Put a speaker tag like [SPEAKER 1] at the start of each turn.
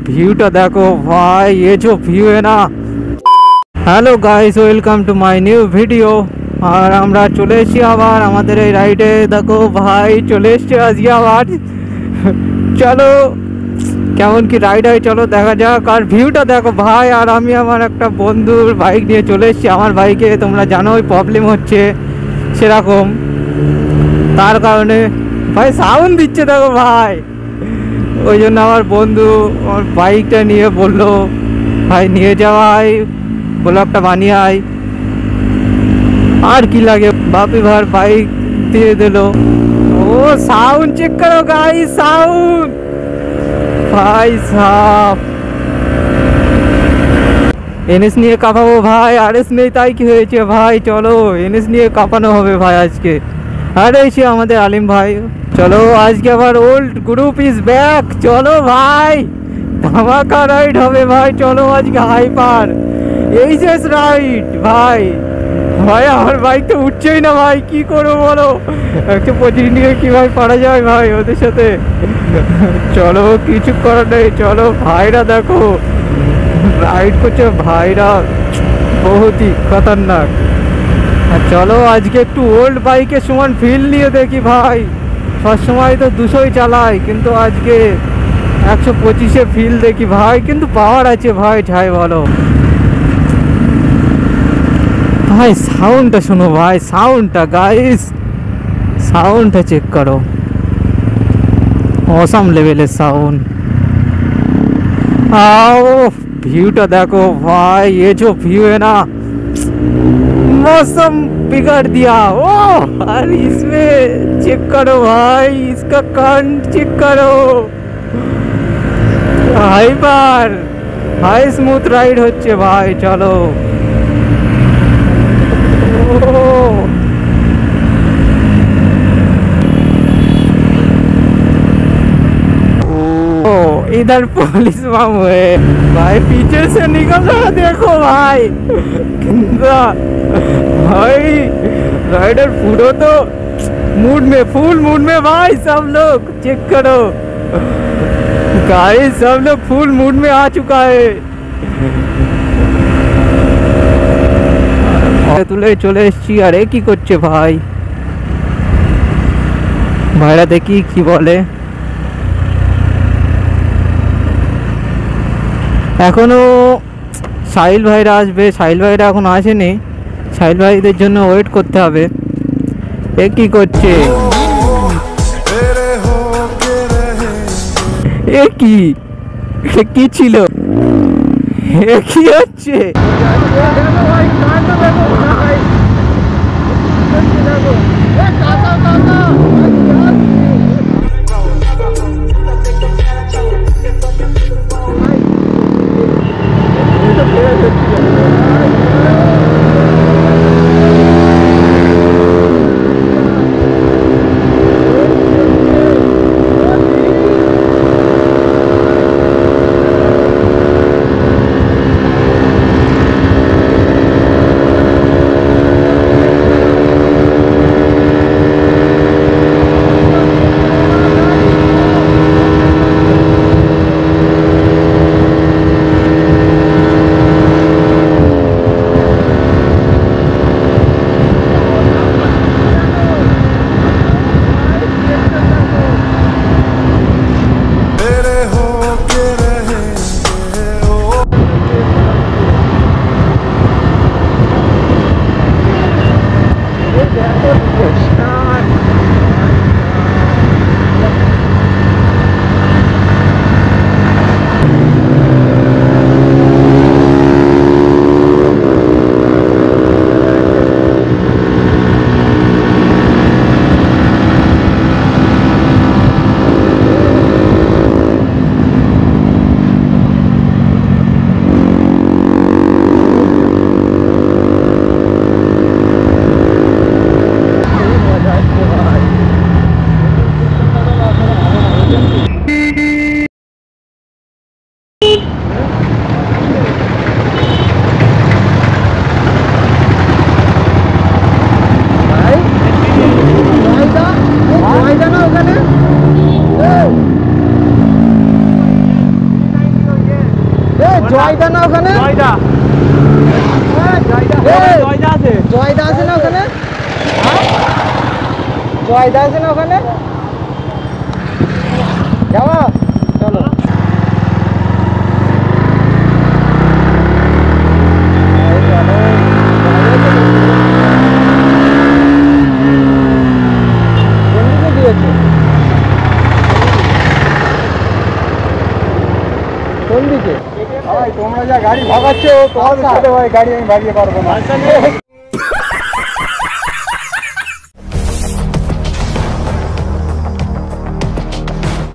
[SPEAKER 1] ভিউটা দেখো ভাই, ये जो ভিউ है ना। Hello guys, welcome to my new video. আর আমরা চলে এসেছি আবার আমাদের এই রাইডে। দেখো ভাই চলে এসছে আজকে আবার। চলো কেমন কি রাইড হয় চলো দেখা যাক। আর ভিউটা দেখো ভাই। আর আমি আমার একটা বন্ধুর বাইক নিয়ে চলে এসেছি। আমার বাইকে তোমরা জানোই প্রবলেম হচ্ছে সেরকম, তার কারণে ভাই সাউন্ড দিচ্ছে দেখো ভাই। ওই জন্য আমার বন্ধু আমার বাইকটা নিয়ে বললো ভাই নিয়ে যাওয়াই, ব্লগটা বানিয়ে আয়। আর কি লাগে, বাপি ভাই বাইক দিয়ে দিল। ও সাউন্ড চেক করো গাইস, সাউন্ড ভাই সাপ। এনএস নিয়ে কাঁপাবো ভাই, আরএস নেই তাই কি হয়েছে ভাই। চলো এনএস নিয়ে কাঁপানো হবে ভাই আজকে। আর এসে আমাদের আলিম ভাই। চলো আজকে আবার ওল্ড গ্রুপ ইজ ব্যাক। চলো ভাই ধামাকা রাইড হবে ভাই। চলো আজকে হাইপার এইচএস রাইড ভাই। ভাই আমার বাইক তো উঠছেই না ভাই, কি করবো বলো। 125 নিয়ে কীভাবে পারা যায় ভাই ওদের সাথে। চলো কিছু করার নেই। চলো ভাইরা দেখো রাইড করছে ভাইরা, বহুতই খতরনাক। আর চলো আজকে একটু ওল্ড বাইকের সমান ফিল নিয়ে দেখি ভাই। সবসময় তো 200ই চালাই, কিন্তু আজকে 125-এ ফিল দেখি ভাই। কিন্তু পাওয়ার আছে ভাই, যাই বলো ভাই। সাউন্ডটা শোনো ভাই, সাউন্ডটা গাইস, সাউন্ডটা চেক করো। অসাম লেভেলের সাউন্ড। आओ ভিউটা দেখো भाई, ये जो व्यू है ना मौसम बिगाड़ दिया। ओ और इसमें चेक करो भाई, इसका कान चेक करो। हाइपर हाई स्मूथ राइड হচ্ছে ভাই। চলো इधर पुलिस मामू है भाई, पीछे से निकल रहा देखो भाई। भाई राइडर पूरा तो मूड में, फुल मूड में भाई। सब लोग चेक करो गाइस, सब लोग फुल मूड में आ चुका है। তুলে চলে এসেছি। আরে কি করছে ভাই, ভাইরা দেখি কি বলে। এখনো সাহিল ভাইরা আসবে, সাহিল ভাইরা এখন আসেনি। সাহিল ভাইদের জন্য ওয়েট করতে হবে। এ কি করছে, এ কি ছিল, এ কি হচ্ছে। জয়দা না ওখানে?
[SPEAKER 2] জয়দা জয়দা আছে।
[SPEAKER 1] জয়দা আছে না ওখানে? জয়দা আছে না ওখানে? যাবো চলো। কোন দিকে?
[SPEAKER 2] তোমরা যা গাড়ি ভাগাচ্ছ তোমাদের সাথে ভাই গাড়ি আমি ভাগিয়ে পারবো না।